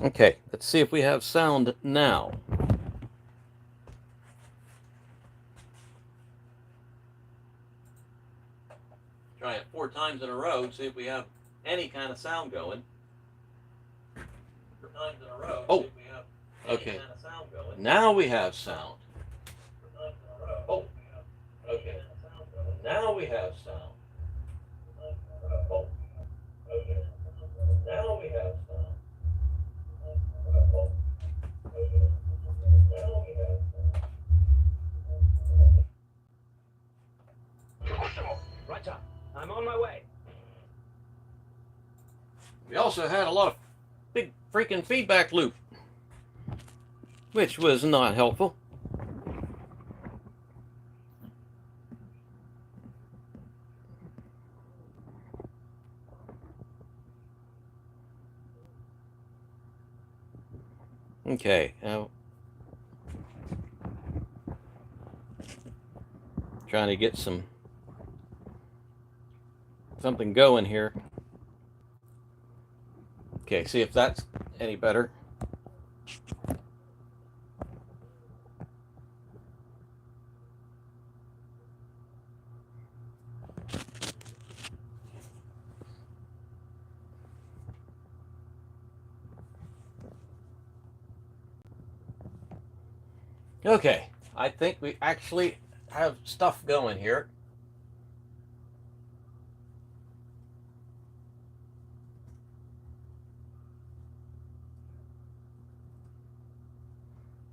Okay, let's see if we have sound now. Try it 4 times in a row, see if we have any kind of sound going. 4 times in a row, see if we have any kind of sound going. Now we have sound. 4 times in a row. Oh, okay. Now we have sound. Oh, okay. Now we have sound. Oh, okay. Now we have sound. Roger. I'm on my way. We also had a lot of big freaking feedback loop, which was not helpful. Okay, now trying to get something going here. Okay, see if that's any better. Okay, I think we actually have stuff going here.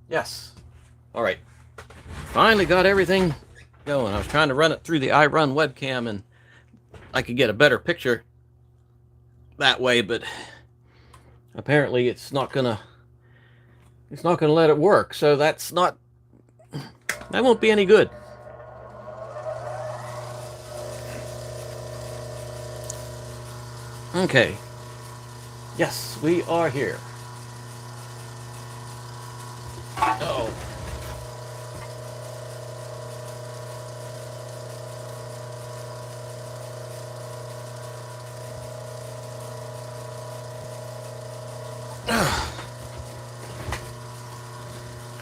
Yes. All right. Finally got everything going. I was trying to run it through the iRun webcam and I could get a better picture that way, but apparently it's not gonna let it work. So that won't be any good. Okay. Yes, we are here. Oh.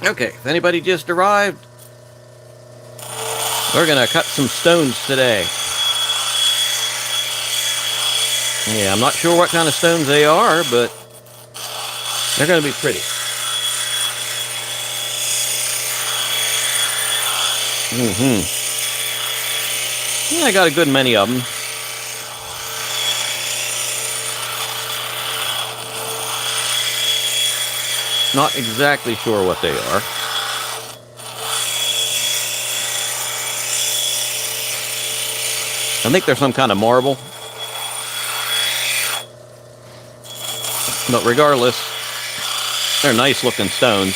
Okay, if anybody just arrived, we're gonna cut some stones today. Yeah, I'm not sure what kind of stones they are, but they're gonna be pretty. Yeah, I got a good many of them. Not exactly sure what they are. I think they're some kind of marble. But regardless, they're nice looking stones.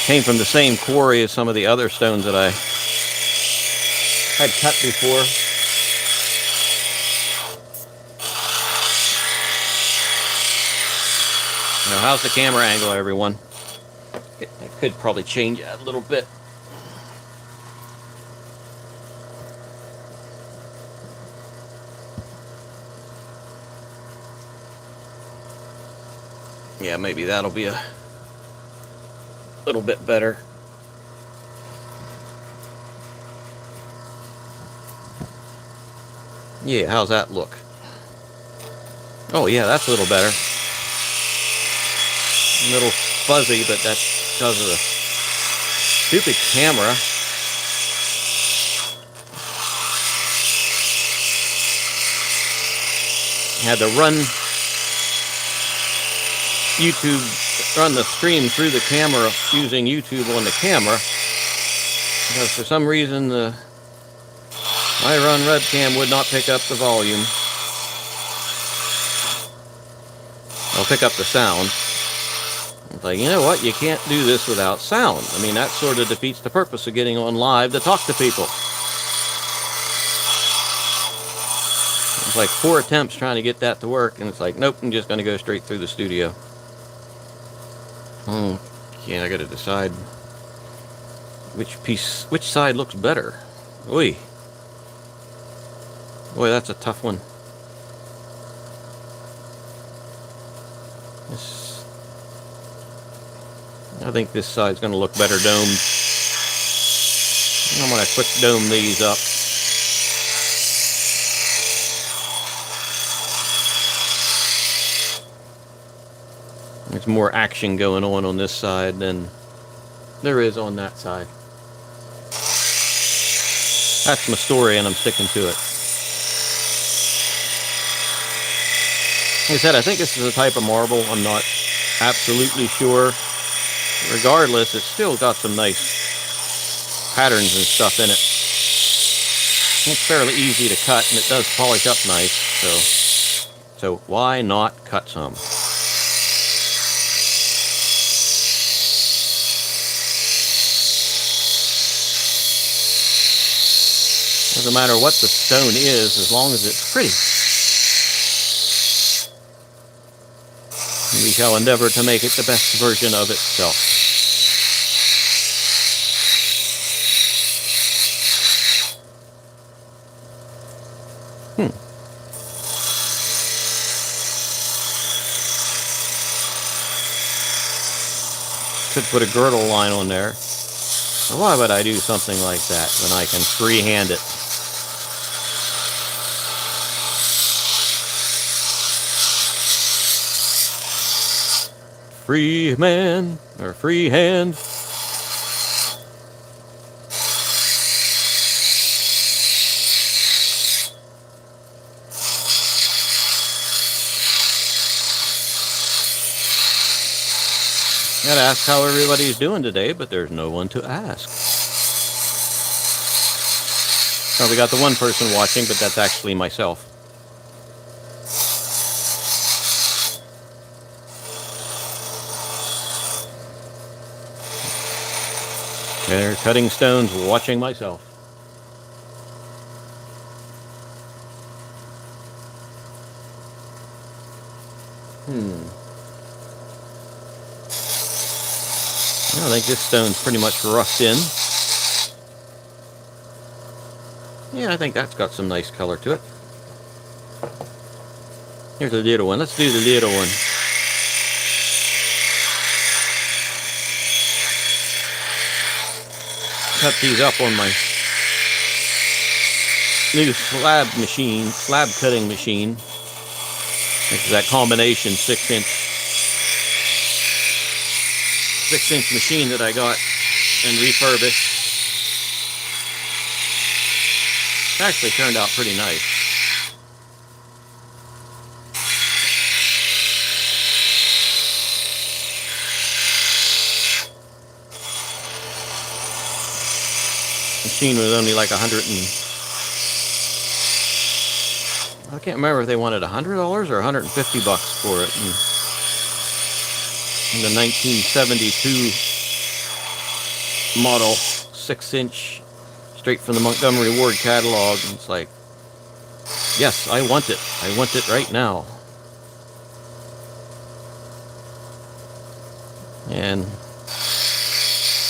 Came from the same quarry as some of the other stones that I had cut before. Now, how's the camera angle, everyone? I could probably change that a little bit. Yeah, maybe that'll be a little bit better. Yeah, how's that look? Oh yeah, that's a little better. A little fuzzy, but that's because of the stupid camera. Had to run the stream through the camera using YouTube on the camera, because for some reason the iRun webcam would not pick up the volume. I'll pick up the sound. It's like, you know what? You can't do this without sound. I mean, that sort of defeats the purpose of getting on live to talk to people. It's like 4 attempts trying to get that to work, and it's like, nope, I'm just going to go straight through the studio. Okay, I got to decide which side looks better. Oy. Boy, that's a tough one. I think this side's going to look better domed. I'm going to quick dome these up. There's more action going on this side than there is on that side. That's my story, and I'm sticking to it. Like I said, I think this is a type of marble. I'm not absolutely sure. Regardless, it's still got some nice patterns and stuff in it. It's fairly easy to cut, and it does polish up nice. So why not cut some? Doesn't matter what the stone is, as long as it's pretty. We shall endeavor to make it the best version of itself. Could put a girdle line on there. Why would I do something like that when I can freehand it? Free man, or free hand. Gotta ask how everybody's doing today, but there's no one to ask. Oh, we got the one person watching, but that's actually myself. They're cutting stones, watching myself. I think this stone's pretty much roughed in. Yeah, I think that's got some nice color to it. Here's the little one. Let's do the little one. Cut these up on my new slab cutting machine. This is that combination 6-inch machine that I got and refurbished. It actually turned out pretty nice. Machine was only like I can't remember if they wanted $100 or $150 for it. And the 1972 model 6-inch straight from the Montgomery Ward catalog, and it's like, yes, I want it right now. And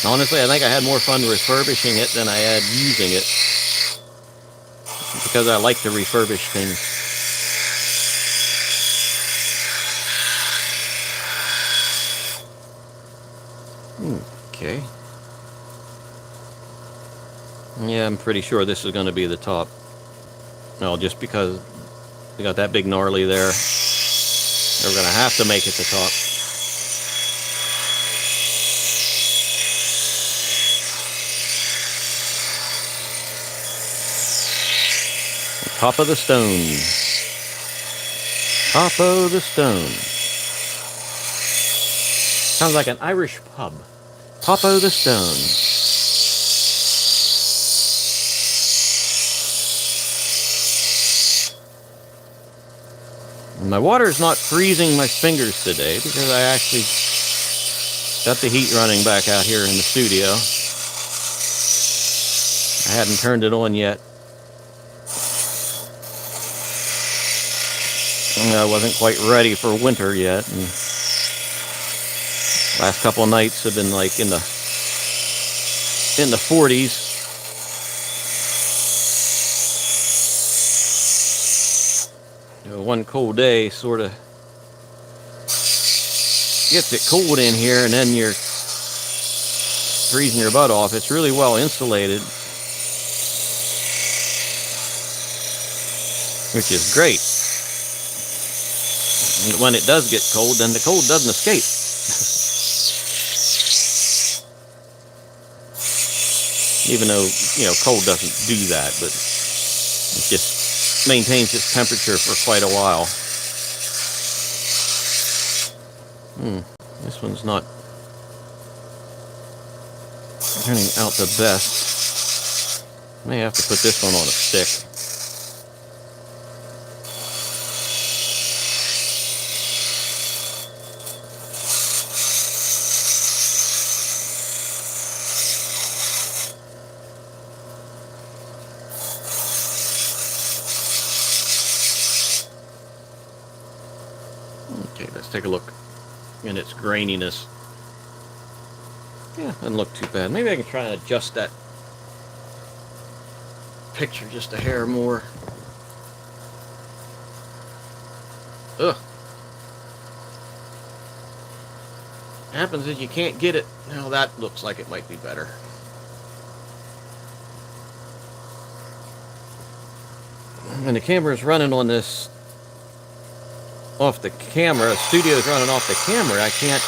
honestly, I think I had more fun refurbishing it than I had using it, because I like to refurbish things. Okay. Yeah, I'm pretty sure this is going to be the top. No, just because we got that big gnarly there, we're going to have to make it the top. Top of the stone. Top of the stone. Sounds like an Irish pub. Top of the stone. My water is not freezing my fingers today because I actually got the heat running back out here in the studio. I hadn't turned it on yet. I wasn't quite ready for winter yet, and last couple of nights have been like in the 40s. One cold day sort of gets it cold in here and then you're freezing your butt off, it's really well insulated, which is great. And when it does get cold, then the cold doesn't escape. Even though, cold doesn't do that, but it just maintains its temperature for quite a while. This one's not turning out the best. May have to put this one on a stick. Okay, let's take a look in its graininess. Yeah, doesn't look too bad. Maybe I can try and adjust that picture just a hair more. Ugh. Happens is you can't get it. Now that looks like it might be better. And the camera's running on this off the camera. The studio's running off the camera. I can't.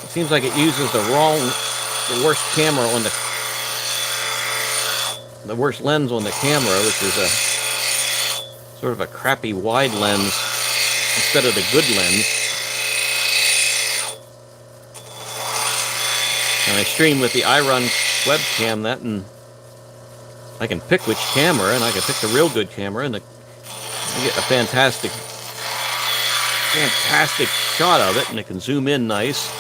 It seems like it uses the worst camera on the worst lens on the camera, which is a sort of a crappy wide lens instead of the good lens. And I stream with the iRun webcam, and I can pick which camera, and I can pick the real good camera, and I get a fantastic shot of it, and it can zoom in nice.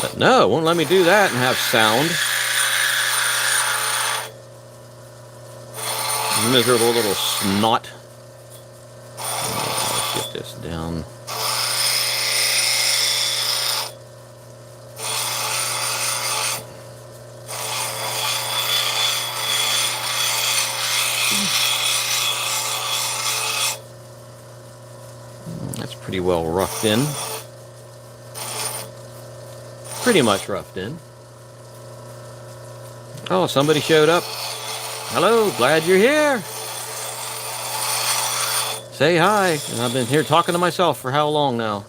But no, it won't let me do that and have sound. Miserable little snot. Let's get this down. That's pretty well roughed in. Pretty much roughed in. Oh, somebody showed up. Hello, glad you're here. Say hi. And I've been here talking to myself for how long now?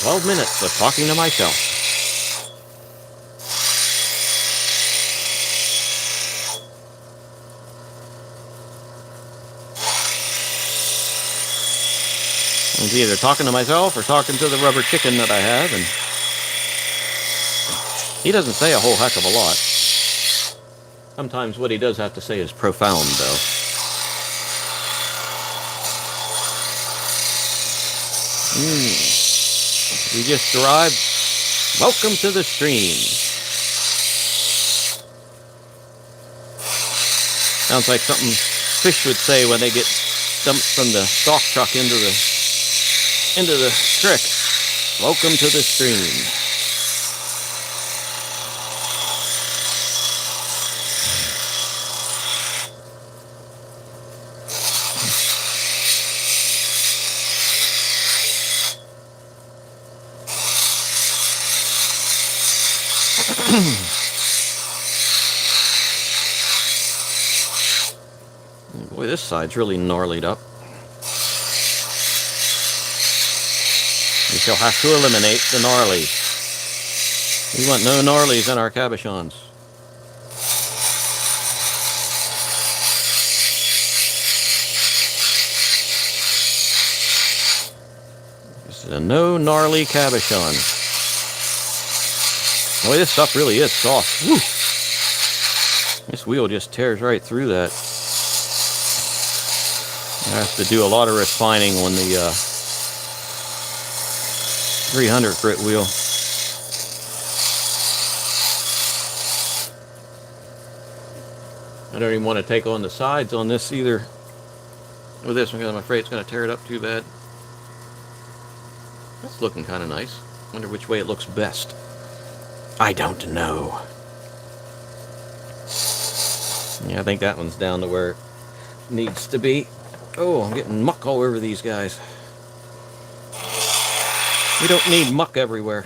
12 minutes of talking to myself. I was either talking to myself or talking to the rubber chicken that I have, and he doesn't say a whole heck of a lot. Sometimes what he does have to say is profound, though. You just arrived. Welcome to the stream. Sounds like something fish would say when they get dumped from the stock truck into the creek. Welcome to the stream. Boy, this side's really gnarlied up. We shall have to eliminate the gnarlies. We want no gnarlies in our cabochons. This is a no gnarly cabochon. Boy, this stuff really is soft. Woo. This wheel just tears right through that. I have to do a lot of refining on the 300 grit wheel. I don't even want to take on the sides on this either. With this one, because I'm afraid it's going to tear it up too bad. That's looking kind of nice. Wonder which way it looks best. I don't know. Yeah, I think that one's down to where needs to be. Oh, I'm getting muck all over these guys. We don't need muck everywhere.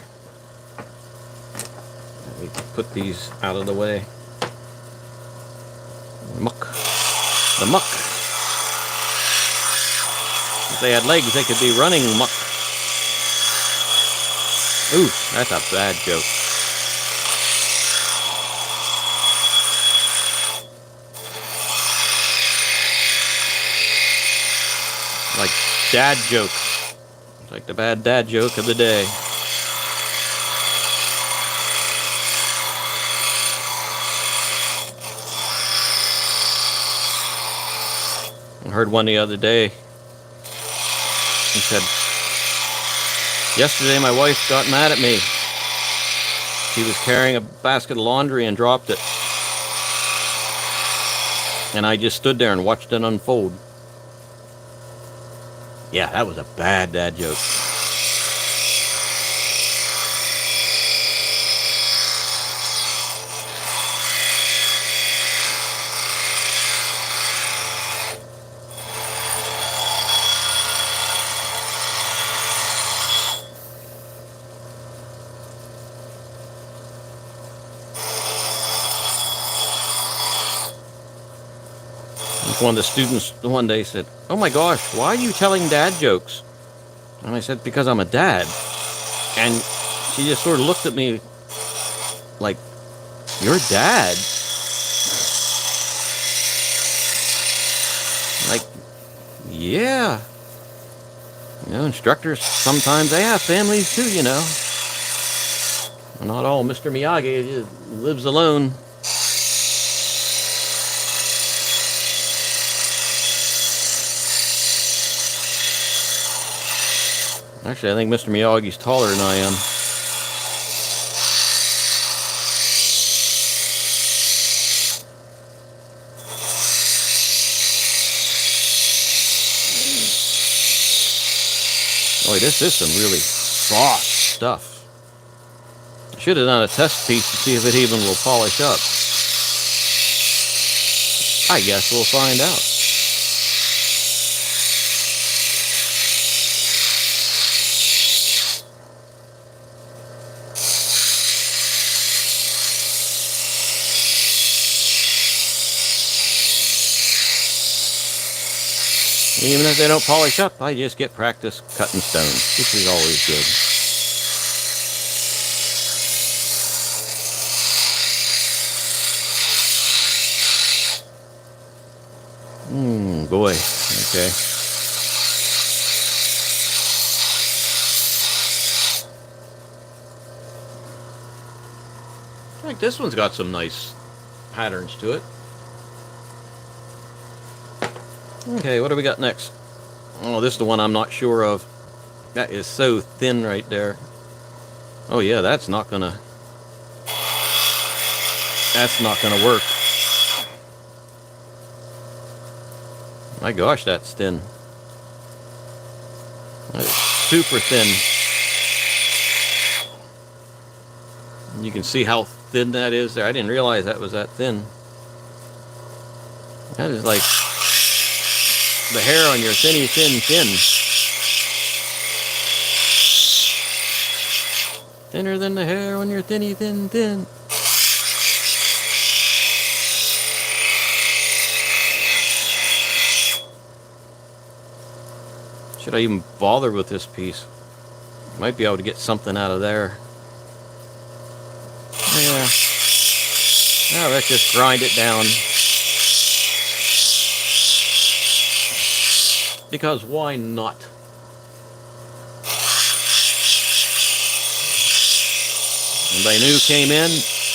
Let me put these out of the way. Muck. The muck. If they had legs, they could be running muck. Ooh, that's a bad joke. Like dad joke. It's like the bad dad joke of the day. I heard one the other day. He said, yesterday my wife got mad at me. She was carrying a basket of laundry and dropped it. And I just stood there and watched it unfold. Yeah, that was a bad dad joke. One of the students one day said, "Oh my gosh, why are you telling dad jokes?" And I said, "Because I'm a dad." And she just sort of looked at me like, "You're dad?" Like, yeah. You know, instructors, sometimes they have families too, you know. Not all Mr. Miyagi lives alone. Actually, I think Mr. Miyagi's taller than I am. Boy, this is some really soft stuff. I should have done a test piece to see if it even will polish up. I guess we'll find out. Even if they don't polish up, I just get practice cutting stones, which is always good. Boy. Okay. I think this one's got some nice patterns to it. Okay, what do we got next? Oh, this is the one I'm not sure of. That is so thin right there. Oh yeah, that's not gonna work. My gosh, that's thin. That is super thin. You can see how thin that is there. I didn't realize that was that thin. That is like the hair on your thin. Thinner than the hair on your thin. Should I even bother with this piece? Might be able to get something out of there. Yeah. Now let's just grind it down. Because why not? Anybody new came in?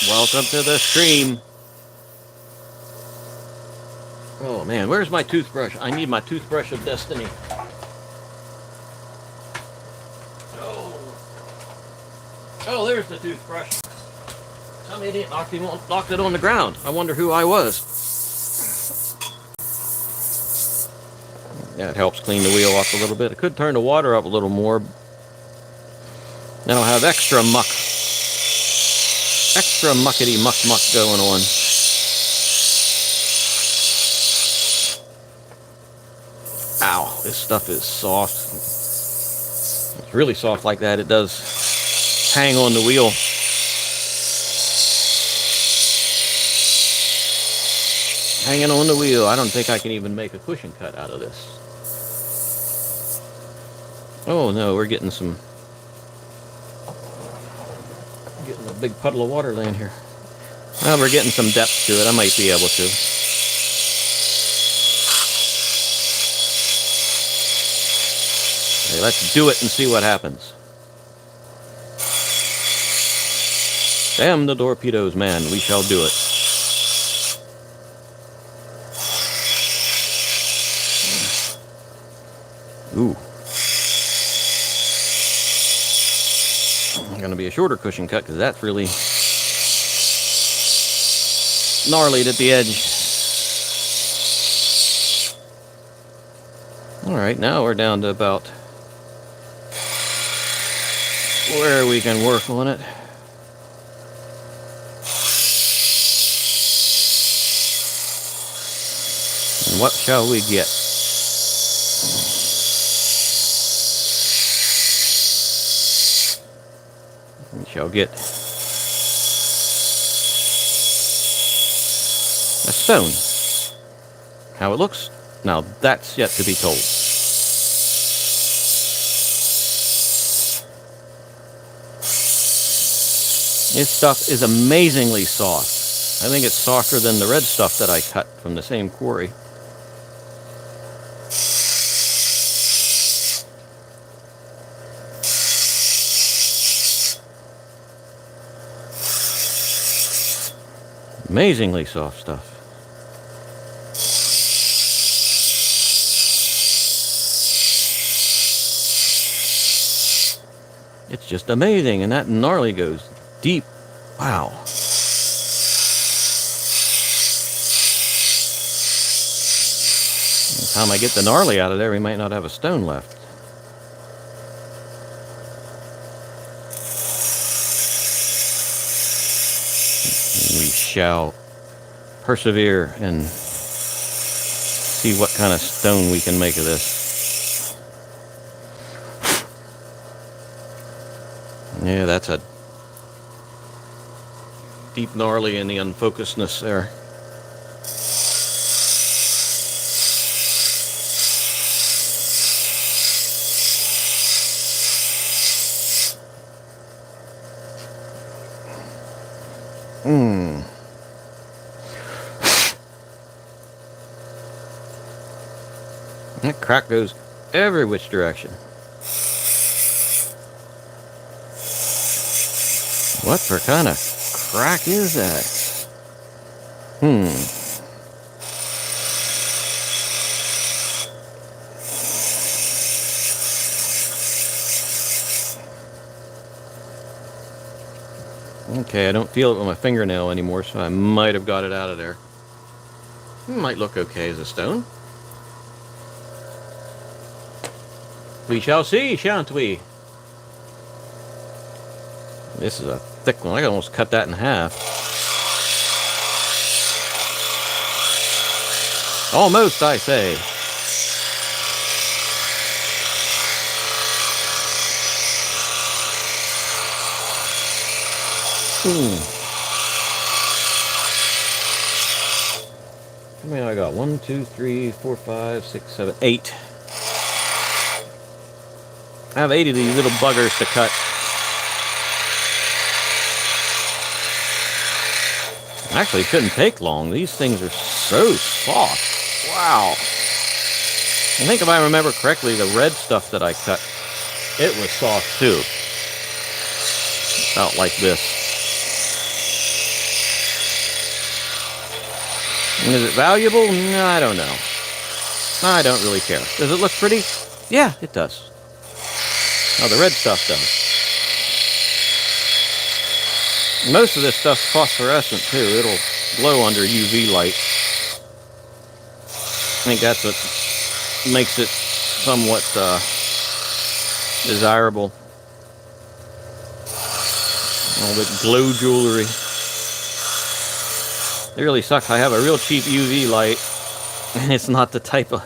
Welcome to the stream. Oh man, where's my toothbrush? I need my toothbrush of destiny. Oh, there's the toothbrush. Some idiot knocked it on the ground. I wonder who I was. Yeah, it helps clean the wheel off a little bit. I could turn the water up a little more. Then I'll have extra muck. Extra muckety muck going on. This stuff is soft. It's really soft like that. It does hang on the wheel. Hanging on the wheel. I don't think I can even make a cushion cut out of this. Oh no, we're getting a big puddle of water laying here. Well, we're getting some depth to it. I might be able to. Okay, let's do it and see what happens. Damn the torpedoes, man. We shall do it. Ooh. Going to be a shorter cushion cut because that's really gnarly at the edge. Alright, now we're down to about where we can work on it. And what shall we get? We shall get a stone. How it looks? Now that's yet to be told. This stuff is amazingly soft. I think it's softer than the red stuff that I cut from the same quarry. Amazingly soft stuff. It's just amazing, and that gnarly goes deep. Wow. By the time I get the gnarly out of there, we might not have a stone left. We shall persevere and see what kind of stone we can make of this. Yeah, that's a deep gnarly in the unfocusedness there. That crack goes every which direction. What for kind of crack is that? Okay, I don't feel it with my fingernail anymore, so I might have got it out of there. It might look okay as a stone. We shall see, shan't we? This is a thick one. I can almost cut that in half. Almost, I say. How many I got? 1, 2, 3, 4, 5, 6, 7, 8. I have 8 of these little buggers to cut. Actually, it shouldn't take long. These things are so soft. Wow. I think if I remember correctly, the red stuff that I cut, it was soft too. About like this. And is it valuable? No, I don't know. I don't really care. Does it look pretty? Yeah, it does. Oh, the red stuff does. Most of this stuff's phosphorescent too. It'll glow under UV light. I think that's what makes it somewhat desirable. All the glow jewelry. It really sucks. I have a real cheap UV light, and it's not the type of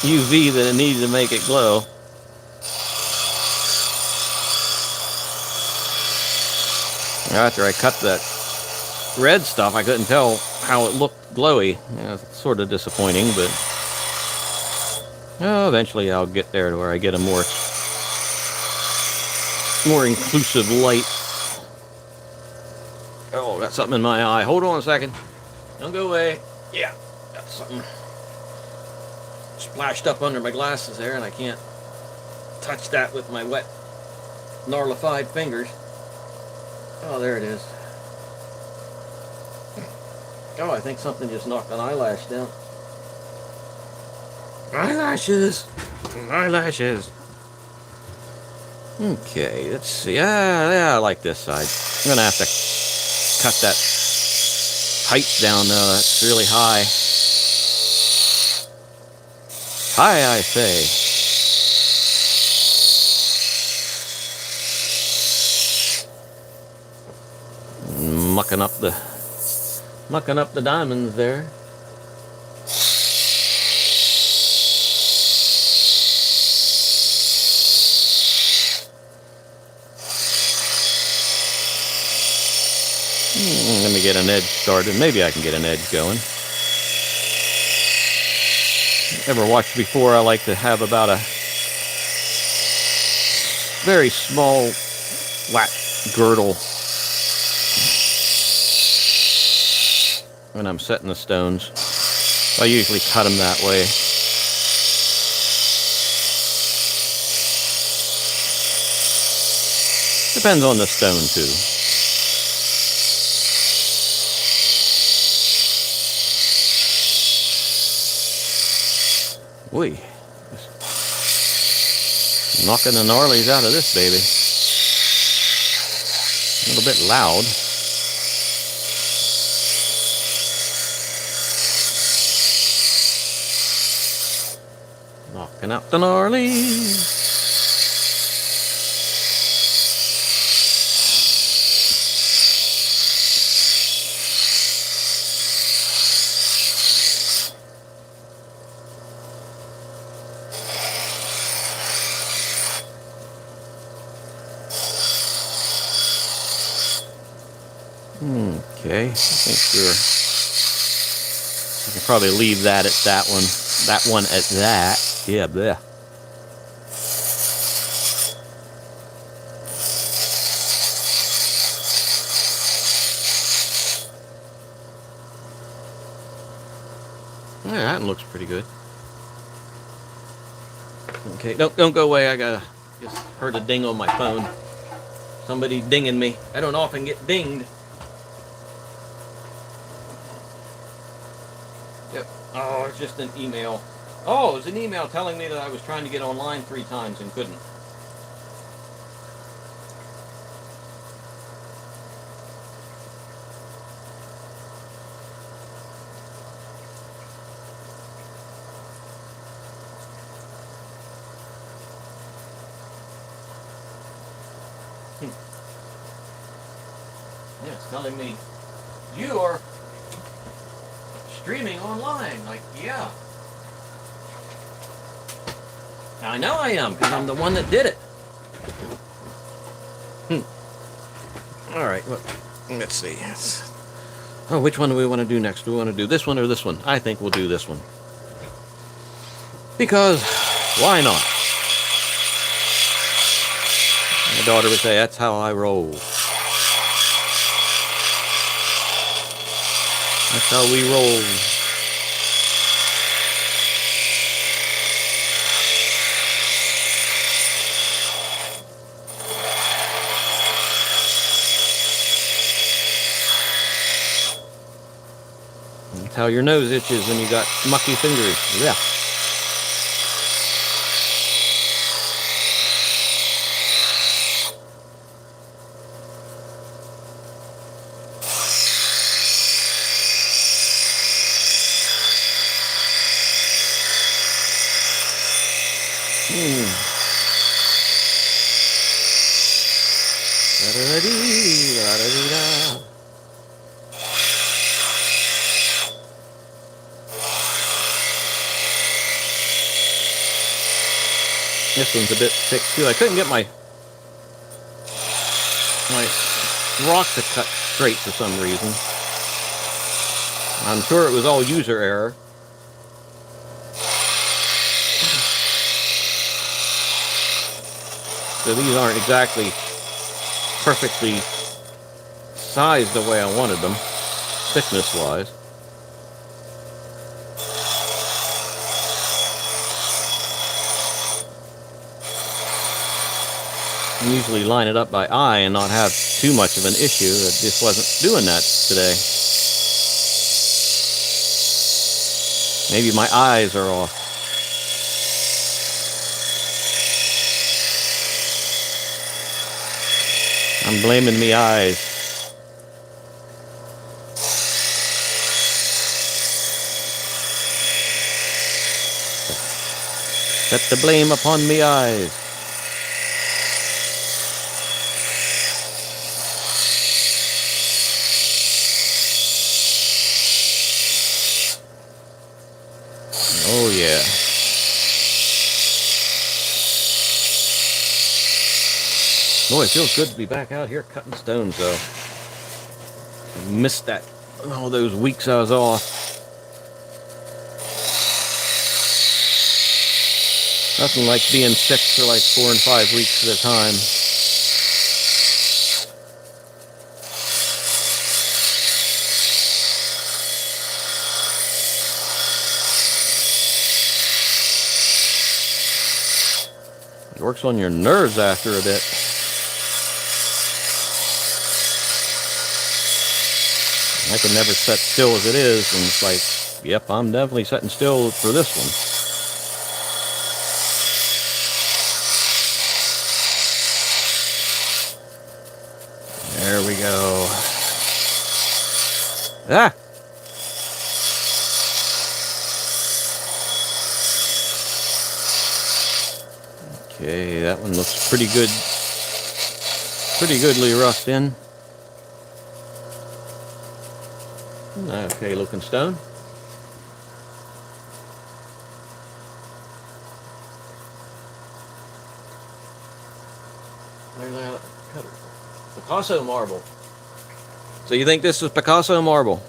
UV that it needed to make it glow. After I cut that red stuff, I couldn't tell how it looked glowy. Yeah, it's sort of disappointing, but eventually I'll get there to where I get a more inclusive light. Oh, got something in my eye. Hold on a second. Don't go away. Yeah, got something splashed up under my glasses there, and I can't touch that with my wet, gnarlified fingers. Oh, there it is. Oh, I think something just knocked an eyelash down. Eyelashes! Eyelashes! Okay, let's see. Yeah, I like this side. I'm gonna have to cut that height down though. That's really high. High, I say. Mucking up the diamonds there. Let me get an edge started. Maybe I can get an edge going. Ever watched before? I like to have about a very small flat girdle when I'm setting the stones. I usually cut them that way. Depends on the stone too. Whee. Knocking the gnarlies out of this baby. A little bit loud. Knocking out the gnarlies. Okay, I think I can probably leave that at that one at that. Yeah, there. Yeah, that looks pretty good. Okay, don't go away. I just heard a ding on my phone. Somebody dinging me. I don't often get dinged. Yep. Oh, it's just an email. Oh, it was an email telling me that I was trying to get online 3 times and couldn't. Yeah, it's telling me you are streaming online. Like, yeah. I know I am, because I'm the one that did it. All right, well, let's see. Oh, which one do we want to do next? Do we want to do this one or this one? I think we'll do this one. Because, why not? My daughter would say, that's how I roll. That's how we roll. That's how your nose itches when you got mucky fingers. Yeah. Da-da-da-dee-da-da-dee-da. This one's a bit thick too. I couldn't get my rock to cut straight for some reason. I'm sure it was all user error. So these aren't exactly perfectly sized the way I wanted them, thickness-wise. I usually line it up by eye and not have too much of an issue. I just wasn't doing that today. Maybe my eyes are off. I'm blaming me eyes. Set the blame upon me eyes. Oh yeah. Boy, it feels good to be back out here cutting stones, though. I missed that all those weeks I was off. Nothing like being sick for like 4 and 5 weeks at a time. It works on your nerves after a bit. I can never sit still as it is, and it's like, yep, I'm definitely sitting still for this one. There we go. Ah! Okay, that one looks pretty good. Pretty goodly roughed in. Okay, looking stone. There's that cutter. Picasso marble. So you think this is Picasso marble?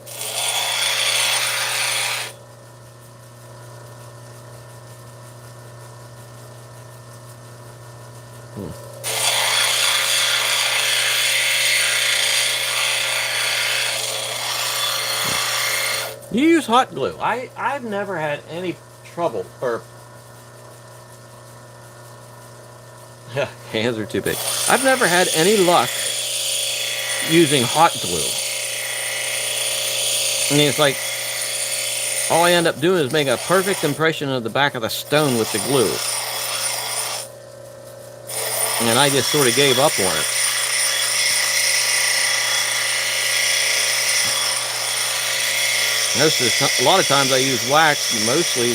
You use hot glue. I've never had any trouble, or hands are too big. I've never had any luck using hot glue. I mean, it's like all I end up doing is make a perfect impression of the back of the stone with the glue. And I just sort of gave up on it. A lot of times I use wax, mostly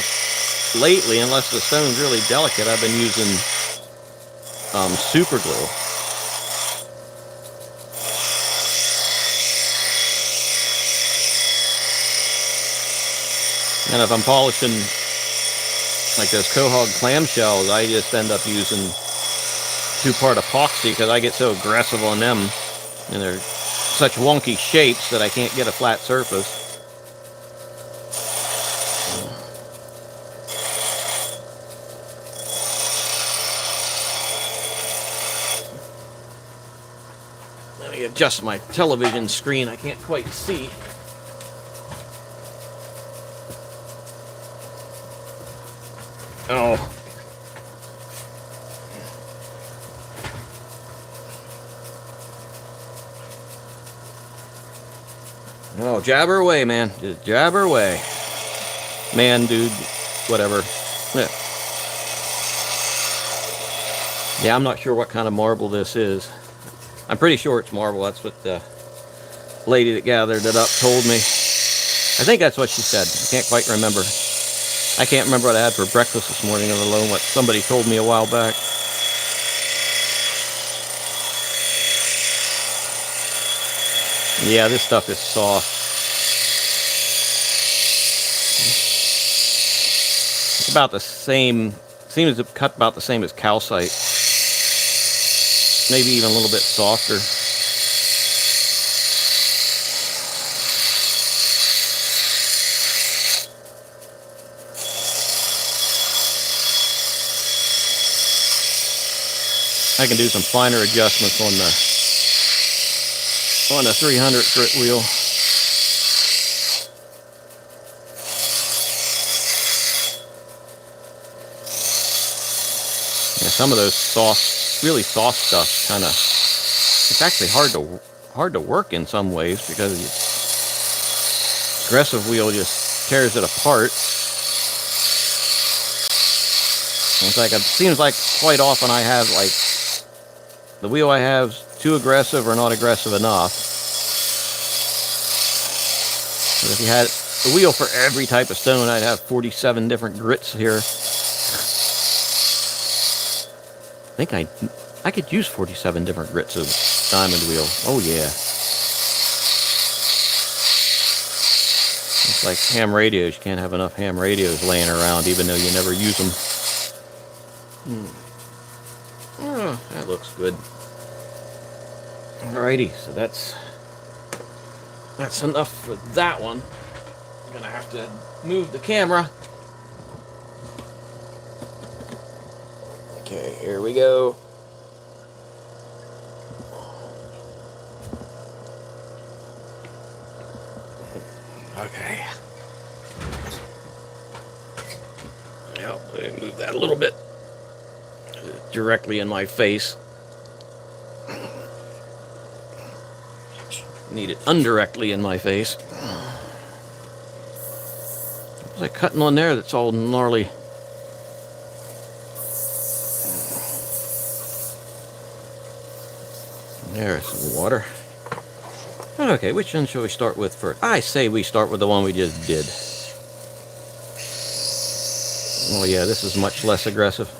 lately, unless the stone's really delicate, I've been using super glue. And if I'm polishing like those Quahog clamshells, I just end up using 2-part epoxy because I get so aggressive on them, and they're such wonky shapes that I can't get a flat surface. Let me adjust my television screen. I can't quite see. Oh. Oh, jabber away, man. Just jabber away. Man, dude, whatever. Yeah, I'm not sure what kind of marble this is. I'm pretty sure it's marble. That's what the lady that gathered it up told me. I think that's what she said. I can't quite remember. I can't remember what I had for breakfast this morning, let alone what somebody told me a while back. Yeah, this stuff is soft. It's about the same Seems to cut about the same as calcite. Maybe even a little bit softer. I can do some finer adjustments on the 300 grit wheel. Yeah, some of those soft, really soft stuff kind of, it's actually hard to work in some ways because the aggressive wheel just tears it apart. It's like, it seems like quite often I have like, the wheel I have is too aggressive or not aggressive enough. But if you had a wheel for every type of stone, I'd have 47 different grits here. I think I could use 47 different grits of diamond wheel. Oh yeah. It's like ham radios. You can't have enough ham radios laying around even though you never use them. Oh, that looks good. Alrighty, so that's enough for that one. I'm gonna have to move the camera. Okay, here we go. Okay. Yep, let me move that a little bit. Directly in my face. Need it indirectly in my face. What's I cutting on there that's all gnarly? There's some water. Okay, which one shall we start with first? I say we start with the one we just did. Oh yeah, this is much less aggressive.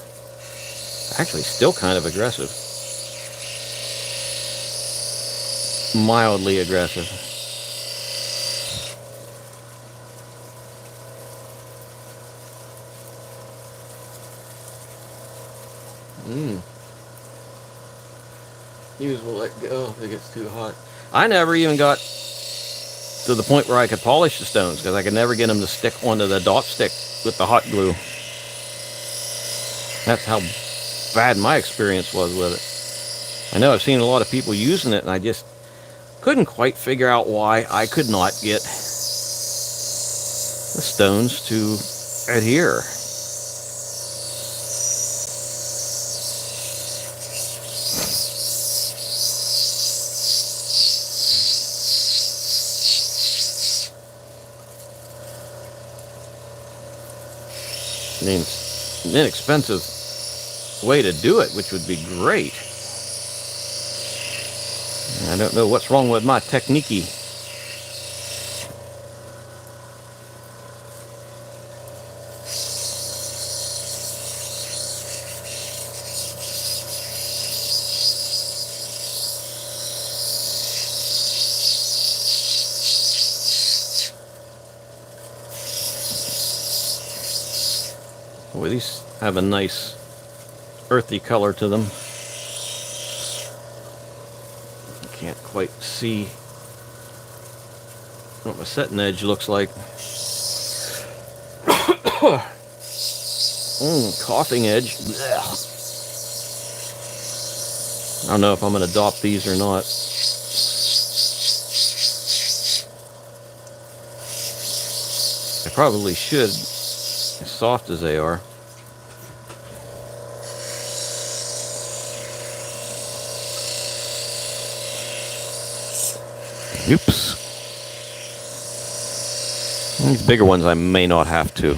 Actually, still kind of aggressive. Mildly aggressive. Use will let go if it gets too hot. I never even got to the point where I could polish the stones because I could never get them to stick onto the dot stick with the hot glue. That's how bad my experience was with it. I know I've seen a lot of people using it and I just couldn't quite figure out why I could not get the stones to adhere. I mean, it's an inexpensive way to do it, which would be great. I don't know what's wrong with my technique. Boy, these have a nice earthy color to them. Can't quite see what my setting edge looks like. Coughing edge. Blech. I don't know if I'm going to adopt these or not. I probably should, as soft as they are. Oops. These bigger ones I may not have to.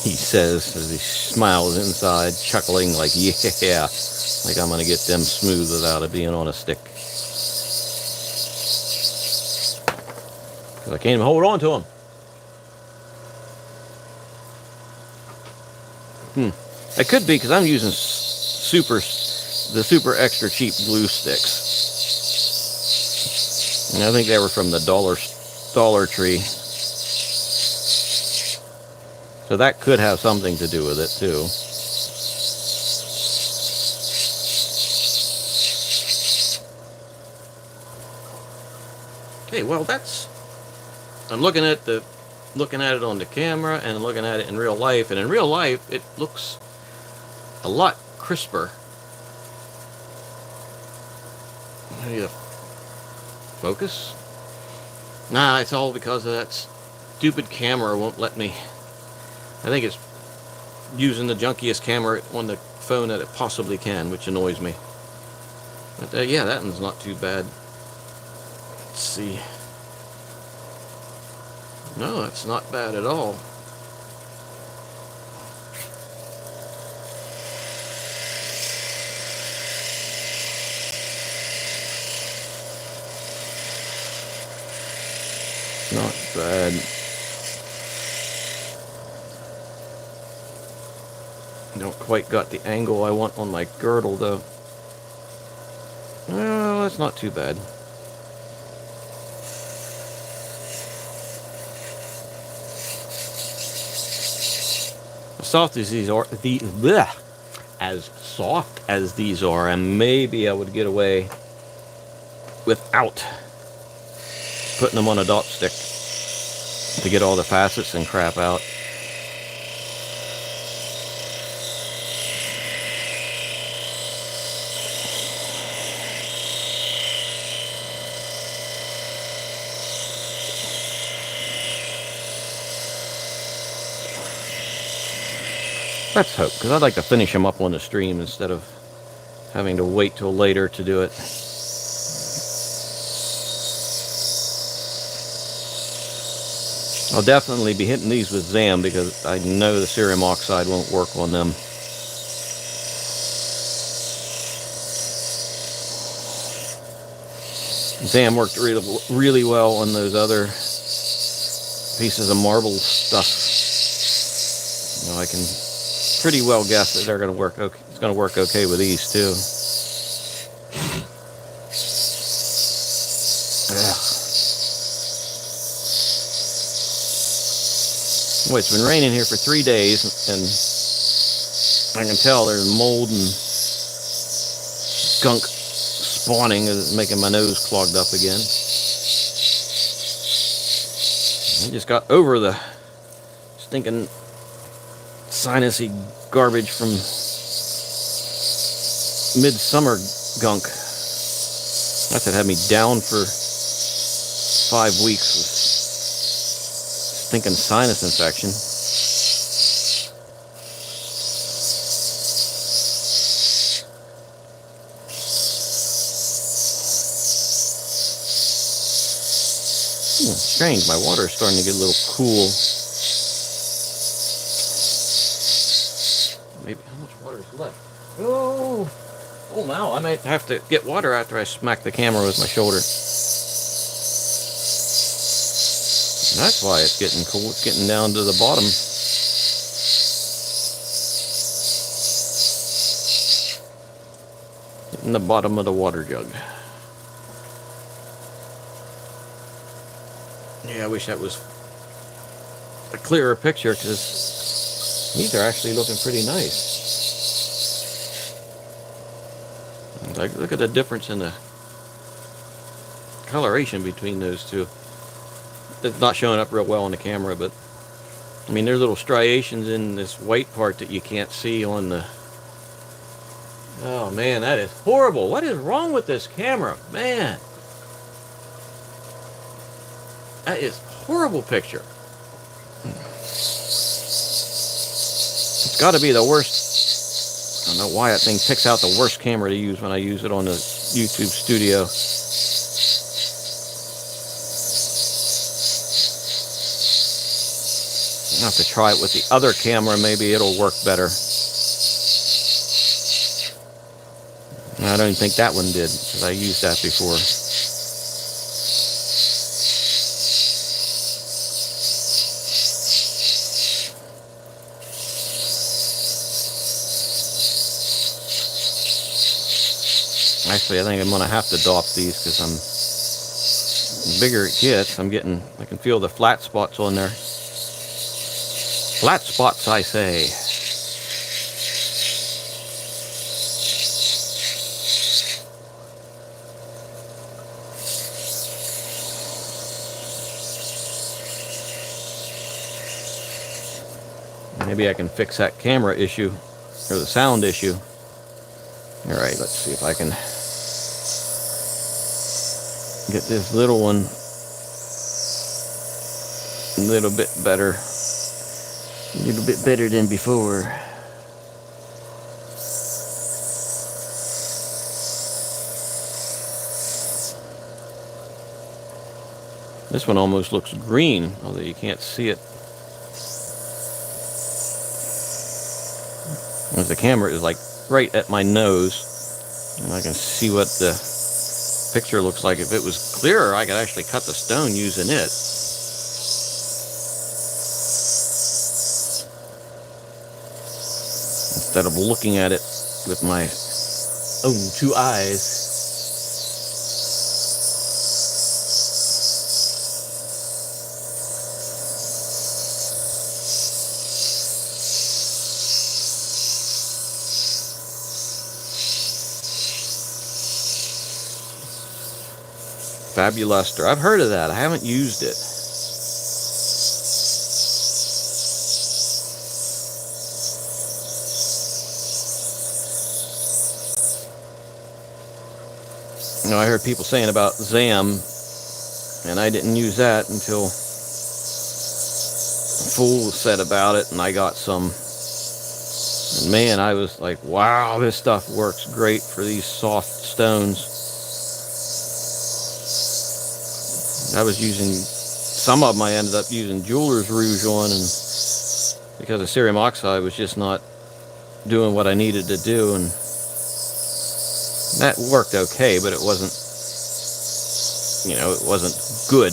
He says as he smiles inside, chuckling like, yeah, like I'm going to get them smooth without it being on a stick. Because I can't even hold on to them. It could be because I'm using the super extra cheap glue sticks. And I think they were from the dollar Dollar Tree. So that could have something to do with it too. Okay, well I'm looking at it on the camera and looking at it in real life, and in real life it looks a lot crisper. I need to focus. Nah, it's all because of that stupid camera won't let me. I think it's using the junkiest camera on the phone that it possibly can, which annoys me. But yeah, that one's not too bad. Let's see. No, that's not bad at all. Not bad. Don't quite got the angle I want on my girdle though. Well, that's not too bad. As soft as these are, as soft as these are, and maybe I would get away without putting them on a dot stick to get all the facets and crap out. Let's hope, because I'd like to finish them up on the stream instead of having to wait till later to do it. I'll definitely be hitting these with ZAM because I know the cerium oxide won't work on them. ZAM worked really well on those other pieces of marble stuff. You know, I can pretty well guess that they're going to work okay. It's going to work okay with these too. Boy, it's been raining here for 3 days, and I can tell there's mold and skunk spawning, making my nose clogged up again. I just got over the stinking sinusy garbage from midsummer gunk. That's what had me down for 5 weeks with stinking sinus infection. Strange, my water is starting to get a little cool. Maybe how much water is left? Oh now I might have to get water after I smack the camera with my shoulder. And that's why it's getting cool. It's getting down to the bottom. Hitting the bottom of the water jug. Yeah, I wish that was a clearer picture, because these are actually looking pretty nice. Like, look at the difference in the coloration between those two. It's not showing up real well on the camera, but I mean, there's little striations in this white part that you can't see on the... Oh man, that is horrible. What is wrong with this camera? Man, that is a horrible picture. It's got to be the worst. I don't know why that thing picks out the worst camera to use when I use it on the YouTube studio. I'll have to try it with the other camera. Maybe it'll work better. I don't even think that one did, because I used that before. Actually, I think I'm going to have to DOP these, because I'm The bigger it gets, I can feel the flat spots on there. Flat spots, I say. Maybe I can fix that camera issue, or the sound issue. Alright, let's see if I can get this little one a little bit better. A little bit better than before. This one almost looks green, although you can't see it. As the camera is like right at my nose, and I can see what the picture looks like. If it was clearer, I could actually cut the stone using it. Instead of looking at it with my own two eyes. Fabuluster. I've heard of that. I haven't used it. You know, I heard people saying about Zam, and I didn't use that until Fool said about it, and I got some. And man, I was like, wow, this stuff works great for these soft stones. I was using, some of them I ended up using jeweler's rouge on, and because the cerium oxide was just not doing what I needed to do, and that worked okay, but it wasn't, you know, it wasn't good.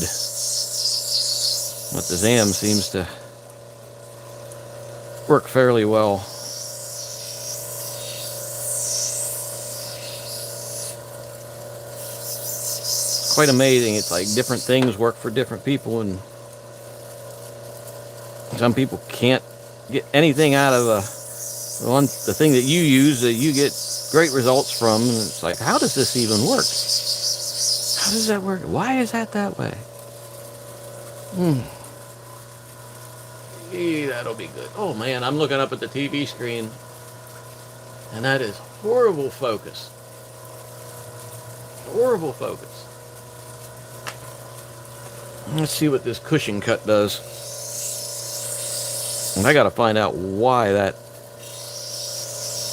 But the Zam seems to work fairly well. Quite amazing. It's like different things work for different people, and some people can't get anything out of the thing that you use that you get great results from, and it's like, how does this even work? How does that work? Why is that way? That'll be good. Oh man, I'm looking up at the TV screen, and that is horrible focus. Horrible focus. Let's see what this cushion cut does. And I gotta find out why that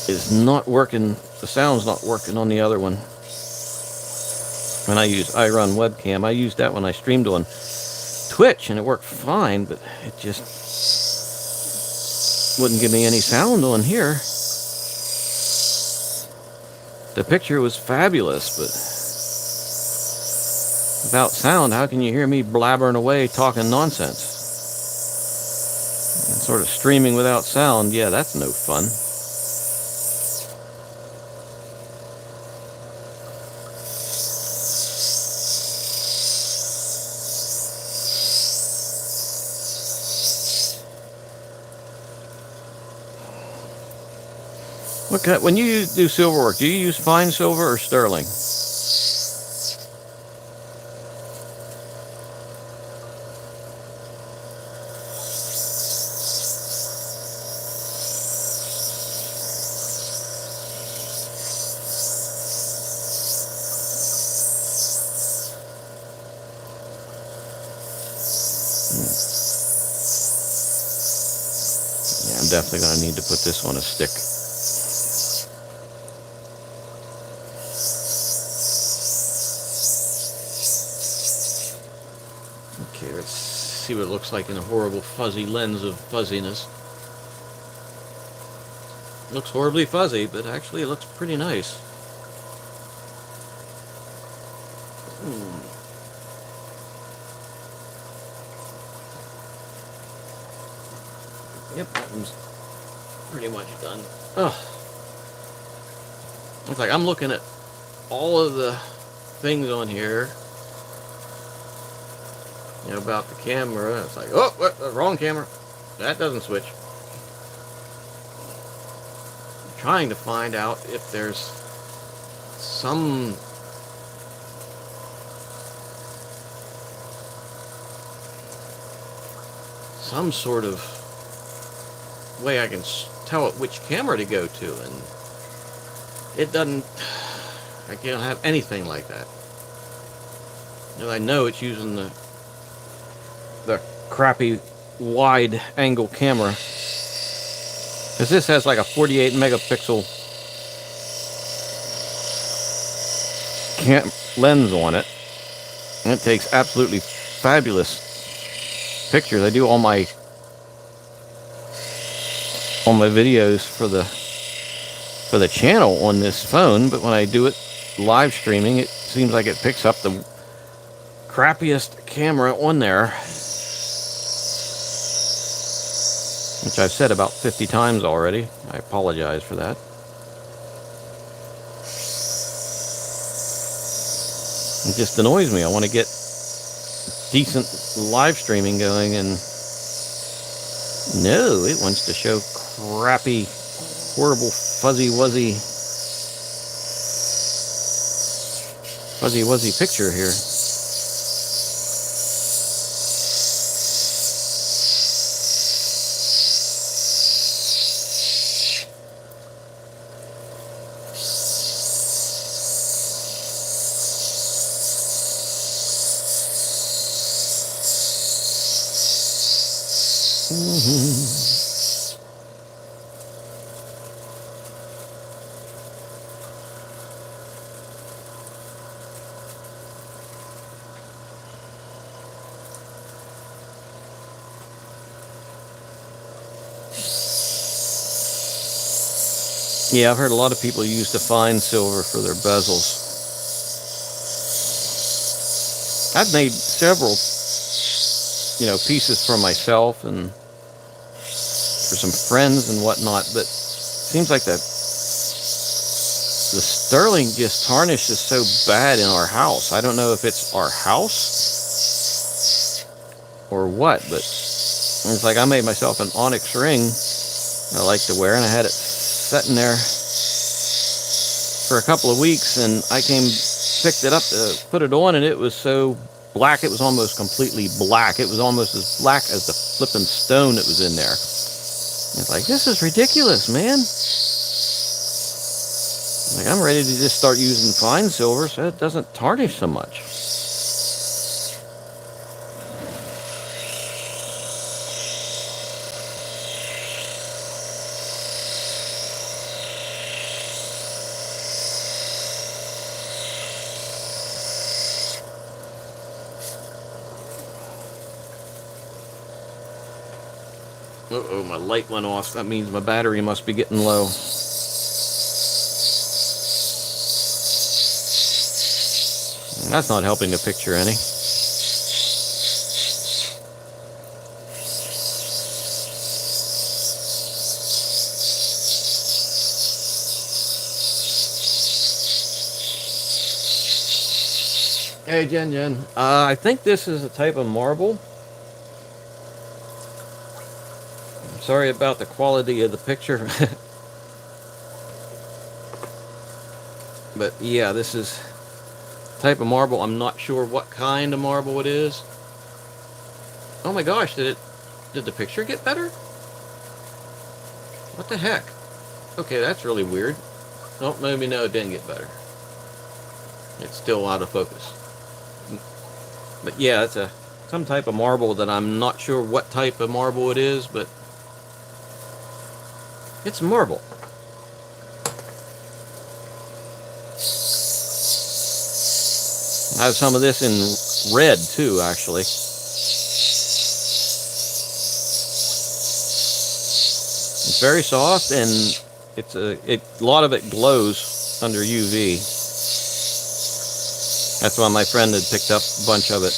is not working. The sound's not working on the other one. When I use iRun webcam, I used that when I streamed on Twitch, and it worked fine, but it just wouldn't give me any sound on here. The picture was fabulous, but without sound, how can you hear me blabbering away talking nonsense? And sort of streaming without sound, yeah, that's no fun. When you do silver work, do you use fine silver or sterling? Yeah, I'm definitely going to need to put this on a stick. Okay, let's see what it looks like in a horrible fuzzy lens of fuzziness. It looks horribly fuzzy, but actually it looks pretty nice. Yep, that one's pretty much done. Oh, looks like I'm looking at all of the things on here, about the camera. It's like, oh, what, wrong camera. That doesn't switch. I'm trying to find out if there's some sort of way I can tell it which camera to go to, and it doesn't. I can't have anything like that. And I know it's using the crappy wide angle camera, because this has like a 48 megapixel lens on it, and it takes absolutely fabulous pictures. I do all my videos for the channel on this phone, but when I do it live streaming, it seems like it picks up the crappiest camera on there, which I've said about 50 times already. I apologize for that. It just annoys me. I want to get decent live streaming going, and no, it wants to show crappy, horrible, fuzzy wuzzy picture here. Yeah, I've heard a lot of people use the fine silver for their bezels. I've made several, pieces for myself and for some friends and whatnot, but it seems like the sterling just tarnish is so bad in our house. I don't know if it's our house or what, but it's like I made myself an onyx ring I like to wear, and I had it sitting there for a couple of weeks, and I picked it up to put it on, and it was so black, it was almost completely black. It was almost as black as the flipping stone that was in there. It's like, this is ridiculous, man. Like, I'm ready to just start using fine silver so it doesn't tarnish so much. Uh-oh, my light went off. That means my battery must be getting low. That's not helping the picture any. Hey, Jen. I think this is a type of marble. Sorry about the quality of the picture. But yeah, this is type of marble. I'm not sure what kind of marble it is. Oh my gosh, did the picture get better? What the heck? Okay, that's really weird. Oh, maybe no, it didn't get better. It's still out of focus. But yeah, it's some type of marble that I'm not sure what type of marble it is, but it's marble. I have some of this in red too, actually. It's very soft, and a lot of it glows under UV. That's why my friend had picked up a bunch of it.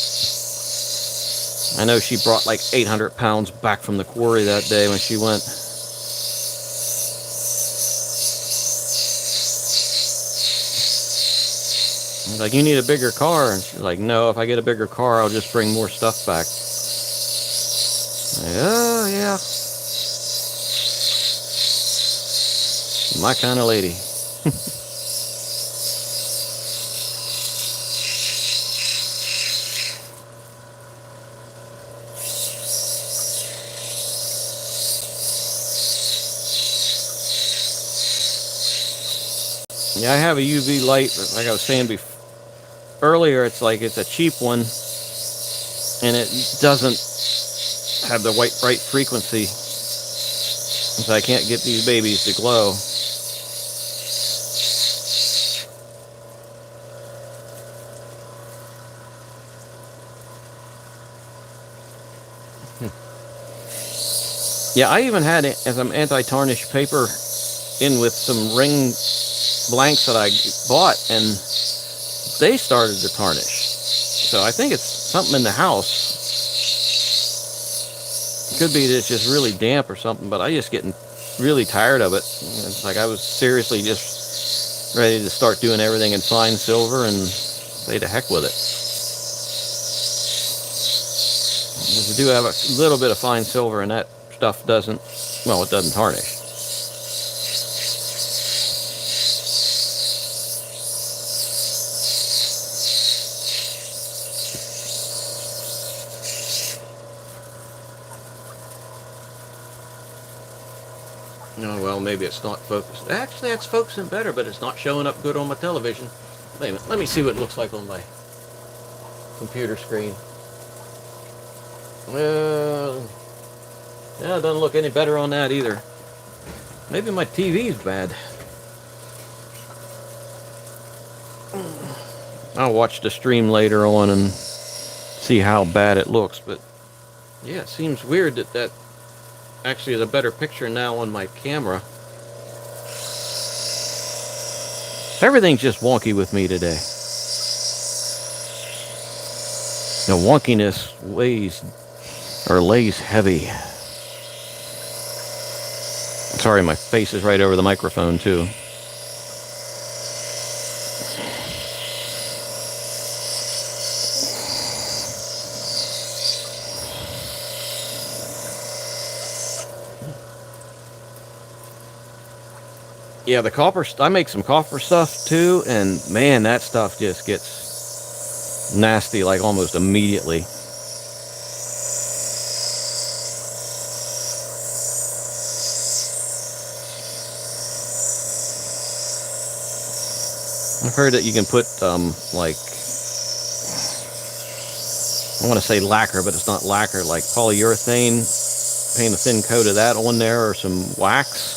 I know she brought like 800 pounds back from the quarry that day when she went. was like, you need a bigger car. And she's like, no, if I get a bigger car, I'll just bring more stuff back. Like, oh, yeah. My kind of lady. Yeah, I have a UV light, but like I was saying earlier, it's like it's a cheap one, and it doesn't have the bright frequency, so I can't get these babies to glow. Yeah, I even had some anti-tarnish paper in with some ring blanks that I bought, and they started to tarnish. So I think it's something in the house. It could be that it's just really damp or something, but I just getting really tired of it. It's like I was seriously just ready to start doing everything in fine silver and say to heck with it. Because I do have a little bit of fine silver, and that stuff doesn't, well, it doesn't tarnish. Oh, well, maybe it's not focused. Actually, it's focusing better, but it's not showing up good on my television. Wait a minute, let me see what it looks like on my computer screen. Well, yeah, it doesn't look any better on that either. Maybe my TV's bad. I'll watch the stream later on and see how bad it looks, but yeah, it seems weird that actually is a better picture now on my camera. Everything's just wonky with me today. The wonkiness lays heavy. Sorry, my face is right over the microphone too. Yeah, the copper, I make some copper stuff too, and man, that stuff just gets nasty like almost immediately. I've heard that you can put like, I want to say lacquer, but it's not lacquer, like polyurethane, paint a thin coat of that on there, or some wax.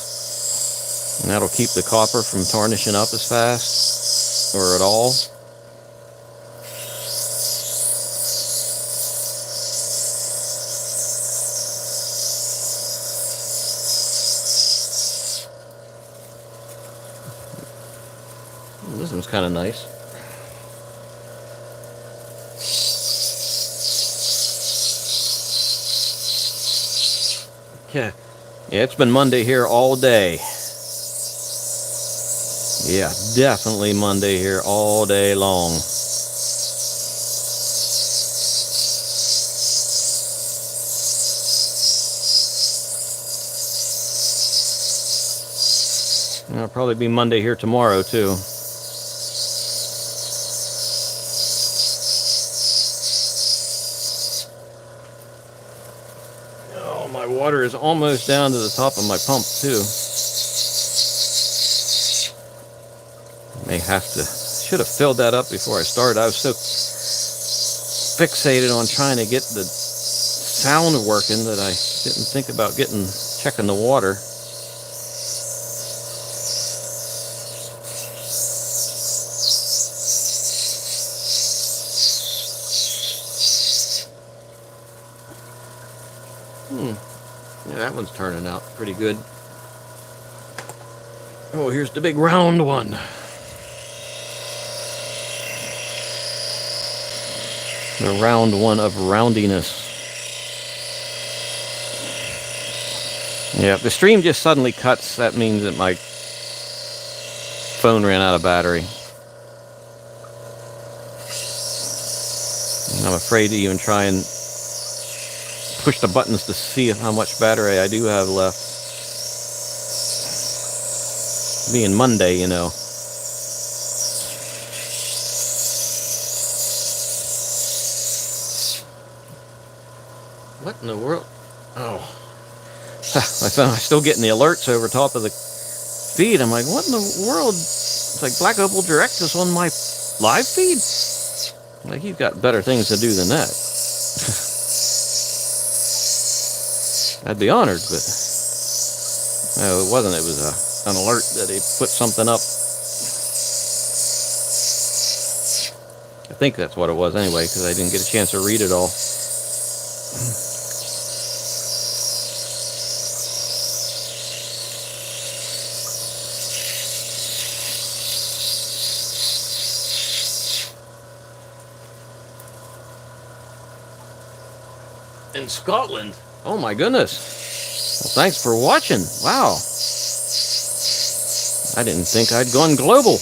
And that'll keep the copper from tarnishing up as fast, or at all. This one's kind of nice. Yeah, it's been Monday here all day. Yeah, definitely Monday here all day long. It'll probably be Monday here tomorrow too. Oh, my water is almost down to the top of my pump too. May have to, should have filled that up before I started. I was so fixated on trying to get the sound working that I didn't think about checking the water. Yeah, that one's turning out pretty good. Oh, here's the big round one. The round one of roundiness. Yeah, if the stream just suddenly cuts, that means that my phone ran out of battery. I'm afraid to even try and push the buttons to see how much battery I do have left. Being Monday, you know. What in the world? Oh. I'm still getting the alerts over top of the feed. I'm like, what in the world? It's like Black Opal Direct is on my live feed? Like, he's got better things to do than that. I'd be honored, but no, it wasn't. It was an alert that he put something up. I think that's what it was anyway, because I didn't get a chance to read it all. In Scotland? Oh my goodness. Well, thanks for watching. Wow. I didn't think I'd gone global.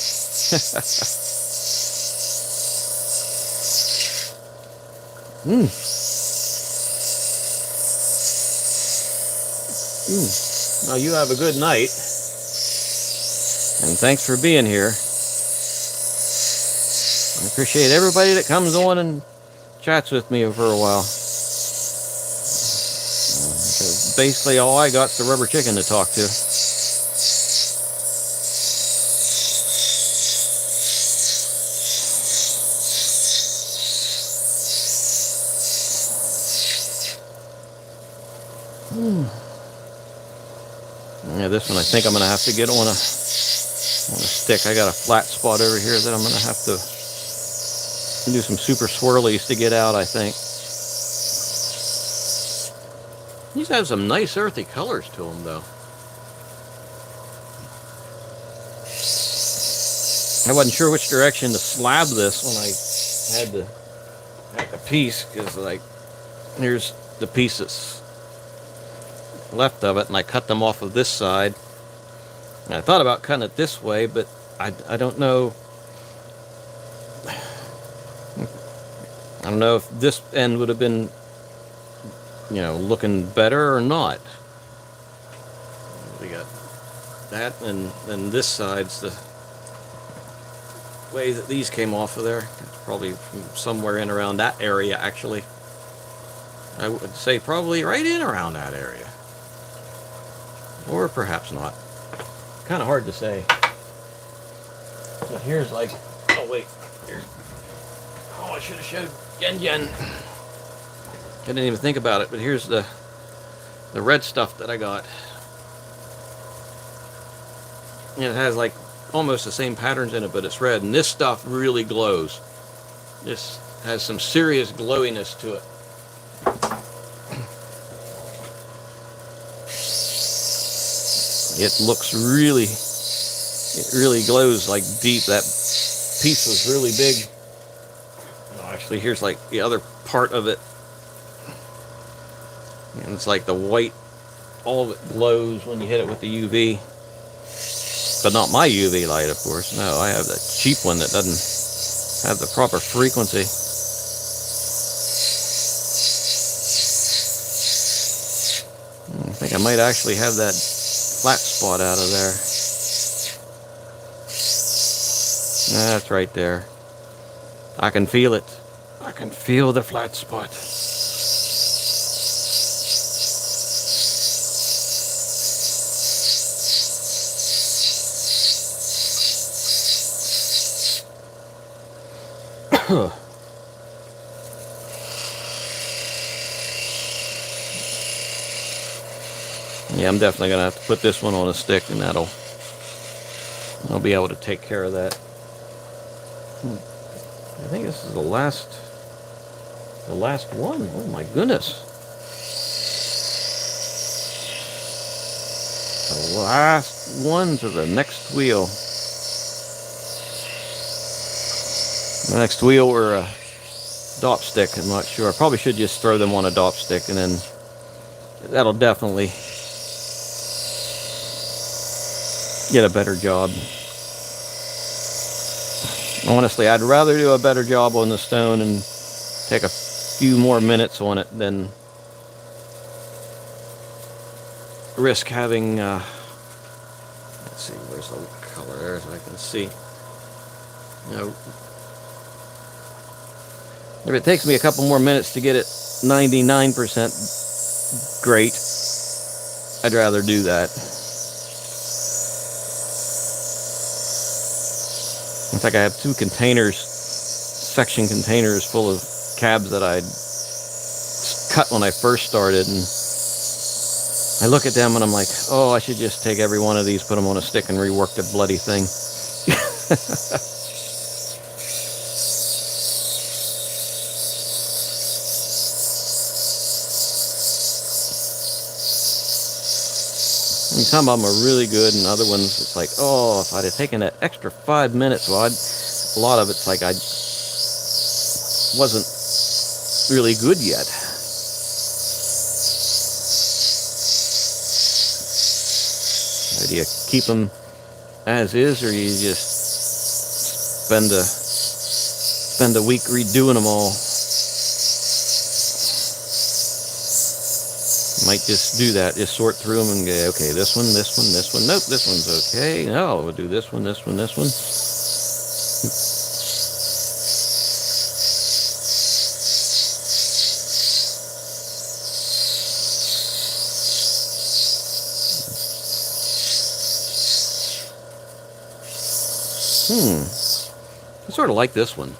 Well, you have a good night. And thanks for being here. I appreciate everybody that comes on and chats with me for a while. Basically, all I got's the rubber chicken to talk to. Yeah, this one I think I'm going to have to get on a stick. I got a flat spot over here that I'm going to have to do some super swirlies to get out, I think. These have some nice earthy colors to them, though. I wasn't sure which direction to slab this when I had the piece, because, like, here's the piece that's left of it, and I cut them off of this side. And I thought about cutting it this way, but I don't know. I don't know if this end would have been, you know, looking better or not. We got that, and then this side's the way that these came off of there. It's probably from somewhere in around that area, actually. I would say probably right in around that area. Or perhaps not. Kind of hard to say. But here's like, oh wait, here. Oh, I should have showed Yen. I didn't even think about it, but here's the red stuff that I got. And it has like almost the same patterns in it, but it's red. And this stuff really glows. This has some serious glowiness to it. It looks really, it really glows like deep. That piece was really big. Oh, actually, here's like the other part of it. And it's like the white, all of it glows when you hit it with the UV. But not my UV light, of course. No, I have that cheap one that doesn't have the proper frequency. I think I might actually have that flat spot out of there. That's right there. I can feel it. I can feel the flat spot. Yeah, I'm definitely gonna have to put this one on a stick, and I'll be able to take care of that. I think this is the last one. Oh my goodness. The last one to the next wheel. The next wheel or a dop stick, I'm not sure. I probably should just throw them on a dop stick, and then that'll definitely get a better job. Honestly, I'd rather do a better job on the stone and take a few more minutes on it than risk having, let's see, where's the color there so I can see. You know, if it takes me a couple more minutes to get it 99% great, I'd rather do that. In fact, I have two containers, section containers full of cabs that I'd cut when I first started, and I look at them and I'm like, oh, I should just take every one of these, put them on a stick, and rework the bloody thing. Some of them are really good, and other ones, it's like, oh, if I'd have taken that extra 5 minutes, well, a lot of it's like I wasn't really good yet. Do you keep them as is, or you just spend a week redoing them all? Might just do that, just sort through them and go, okay, this one, nope, this one's okay, no, we'll do this one. I sort of like this one.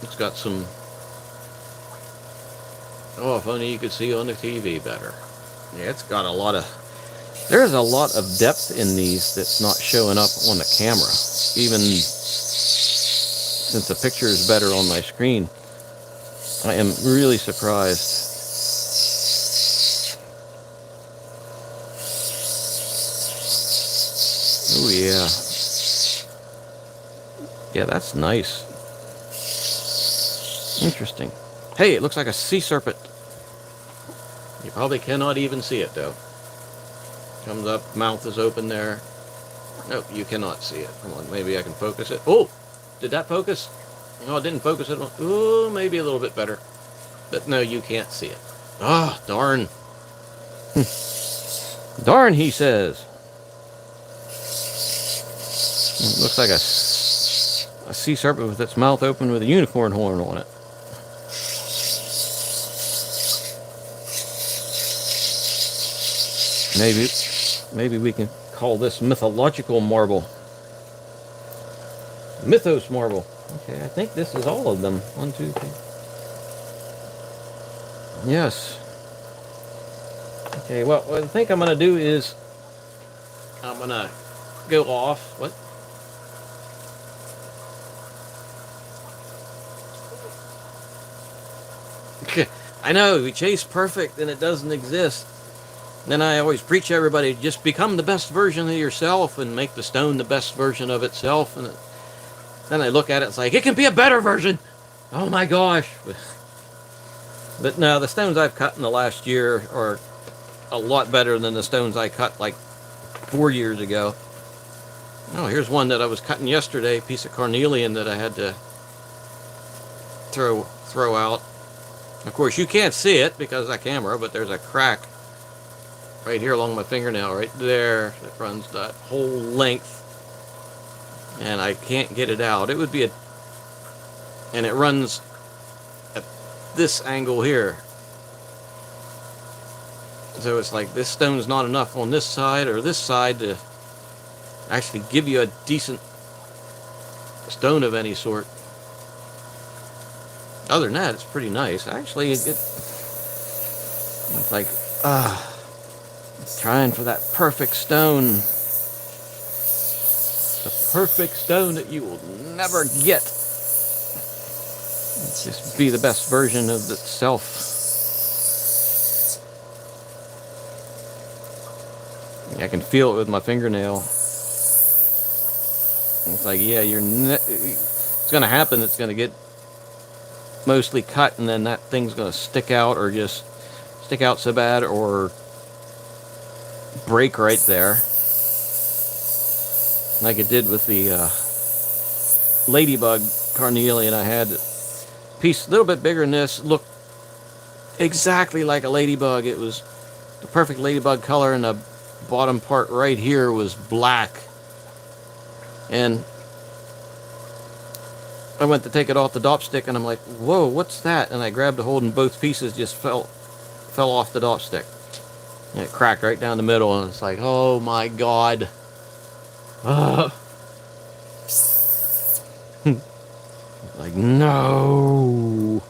It's got some, oh, if only you could see on the TV better. Yeah, it's got a lot of, there's a lot of depth in these that's not showing up on the camera, even since the picture is better on my screen. I am really surprised. Oh yeah. Yeah, that's nice. Interesting. Hey, it looks like a sea serpent. You probably cannot even see it, though. Comes up, mouth is open there. Nope, you cannot see it. Come on, maybe I can focus it. Oh, did that focus? No, it didn't focus it. Oh, maybe a little bit better. But no, you can't see it. Ah, darn. Darn, he says. It looks like a sea serpent with its mouth open with a unicorn horn on it. Maybe we can call this mythological marble. Mythos marble. Okay, I think this is all of them. 1, 2, 3. Yes. Okay, well, what I think I'm going to do is I'm going to go off. What? I know, we chase perfect and it doesn't exist. Then I always preach everybody, just become the best version of yourself and make the stone the best version of itself. And then I look at it, it's like, it can be a better version. Oh my gosh. But no, the stones I've cut in the last year are a lot better than the stones I cut like 4 years ago. Oh, here's one that I was cutting yesterday, a piece of carnelian that I had to throw out. Of course, you can't see it because of that camera, but there's a crack right here along my fingernail, right there. It runs that whole length, and I can't get it out. It would be and it runs at this angle here. So it's like this stone's not enough on this side or this side to actually give you a decent stone of any sort. Other than that, it's pretty nice. Actually, it's like, trying for that perfect stone. The perfect stone that you will never get. It's just be the best version of itself. I can feel it with my fingernail. It's like, yeah, it's going to happen. It's going to get mostly cut, and then that thing's going to stick out, or just stick out so bad, or break right there, like it did with the ladybug carnelian I had piece a little bit bigger than this, looked exactly like a ladybug. It was the perfect ladybug color, and the bottom part right here was black. And I went to take it off the dop stick, and I'm like, whoa, what's that? And I grabbed a hold, and both pieces just fell off the dop stick. And it cracked right down the middle, and it's like, oh my god. Like, no.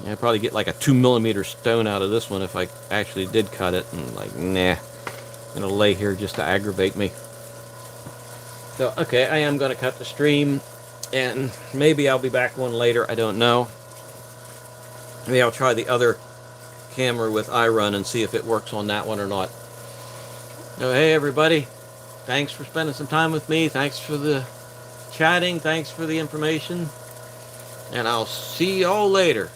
Yeah, I'd probably get like a 2mm stone out of this one if I actually did cut it. And like, nah. It'll lay here just to aggravate me. So, okay, I am going to cut the stream. And maybe I'll be back one later. I don't know. Maybe I'll try the other camera with iRun and see if it works on that one or not. So, hey, everybody. Thanks for spending some time with me. Thanks for the chatting. Thanks for the information. And I'll see y'all later.